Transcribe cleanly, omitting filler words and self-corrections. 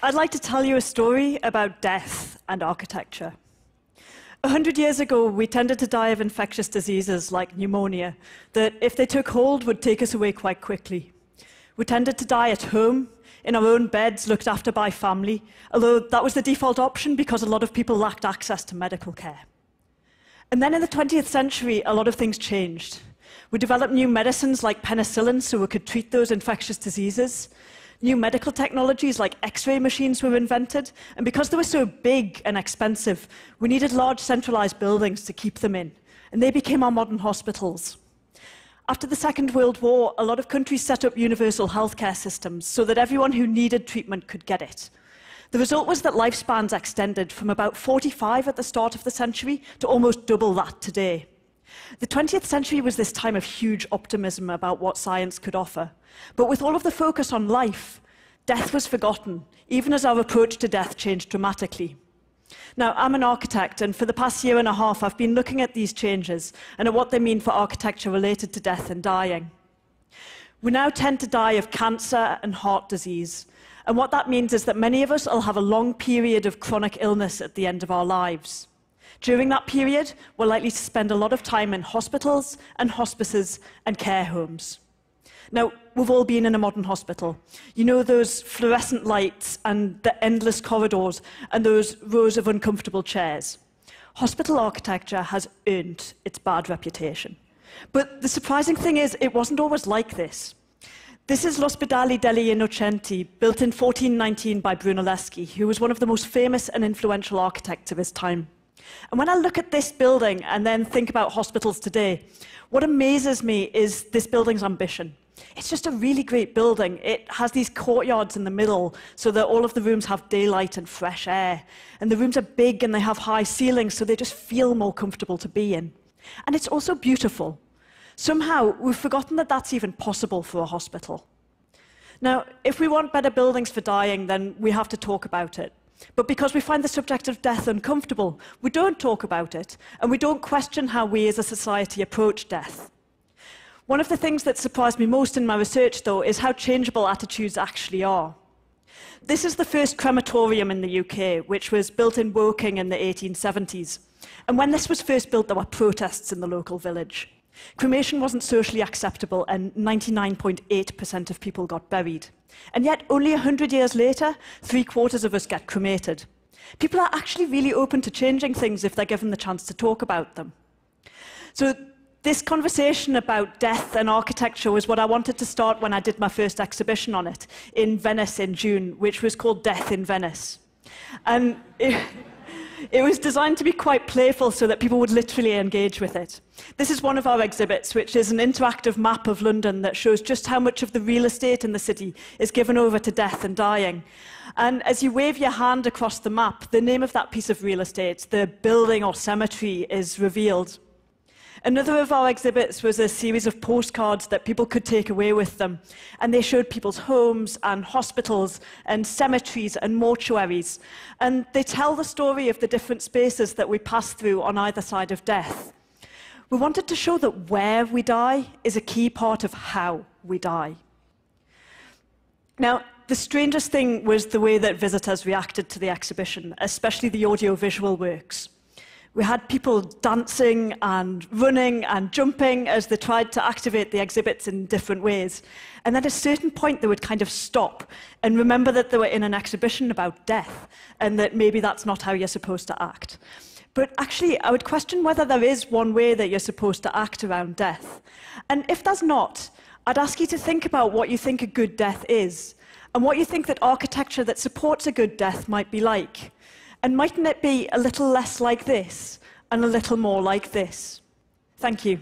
I'd like to tell you a story about death and architecture. 100 years ago, we tended to die of infectious diseases like pneumonia, that if they took hold would take us away quite quickly. We tended to die at home, in our own beds, looked after by family, although that was the default option because a lot of people lacked access to medical care. And then in the 20th century, a lot of things changed. We developed new medicines like penicillin so we could treat those infectious diseases. New medical technologies like X-ray machines were invented, and because they were so big and expensive, we needed large centralized buildings to keep them in, and they became our modern hospitals. After the Second World War, a lot of countries set up universal healthcare systems so that everyone who needed treatment could get it. The result was that lifespans extended from about 45 at the start of the century to almost double that today. The 20th century was this time of huge optimism about what science could offer. But with all of the focus on life, death was forgotten, even as our approach to death changed dramatically. Now, I'm an architect, and for the past year and a half, I've been looking at these changes and at what they mean for architecture related to death and dying. We now tend to die of cancer and heart disease, and what that means is that many of us will have a long period of chronic illness at the end of our lives. During that period, we're likely to spend a lot of time in hospitals and hospices and care homes. Now, we've all been in a modern hospital. You know those fluorescent lights and the endless corridors and those rows of uncomfortable chairs. Hospital architecture has earned its bad reputation. But the surprising thing is, it wasn't always like this. This is L'Ospedale degli Innocenti, built in 1419 by Brunelleschi, who was one of the most famous and influential architects of his time. And when I look at this building and then think about hospitals today, what amazes me is this building's ambition. It's just a really great building. It has these courtyards in the middle so that all of the rooms have daylight and fresh air. And the rooms are big and they have high ceilings, so they just feel more comfortable to be in. And it's also beautiful. Somehow, we've forgotten that that's even possible for a hospital. Now, if we want better buildings for dying, then we have to talk about it. But because we find the subject of death uncomfortable, we don't talk about it, and we don't question how we as a society approach death. One of the things that surprised me most in my research, though, is how changeable attitudes actually are. This is the first crematorium in the UK, which was built in Woking in the 1870s. And when this was first built, there were protests in the local village. Cremation wasn't socially acceptable, and 99.8% of people got buried. And yet, only 100 years later, 3/4 of us get cremated. People are actually really open to changing things if they're given the chance to talk about them. So this conversation about death and architecture was what I wanted to start when I did my first exhibition on it in Venice in June, which was called Death in Venice. And it was designed to be quite playful so that people would literally engage with it. This is one of our exhibits, which is an interactive map of London that shows just how much of the real estate in the city is given over to death and dying. And as you wave your hand across the map, the name of that piece of real estate, the building or cemetery, is revealed. Another of our exhibits was a series of postcards that people could take away with them. And they showed people's homes and hospitals and cemeteries and mortuaries. And they tell the story of the different spaces that we pass through on either side of death. We wanted to show that where we die is a key part of how we die. Now, the strangest thing was the way that visitors reacted to the exhibition, especially the audio-visual works. We had people dancing and running and jumping as they tried to activate the exhibits in different ways. And at a certain point, they would kind of stop and remember that they were in an exhibition about death and that maybe that's not how you're supposed to act. But actually, I would question whether there is one way that you're supposed to act around death. And if there's not, I'd ask you to think about what you think a good death is and what you think that architecture that supports a good death might be like. And mightn't it be a little less like this and a little more like this? Thank you.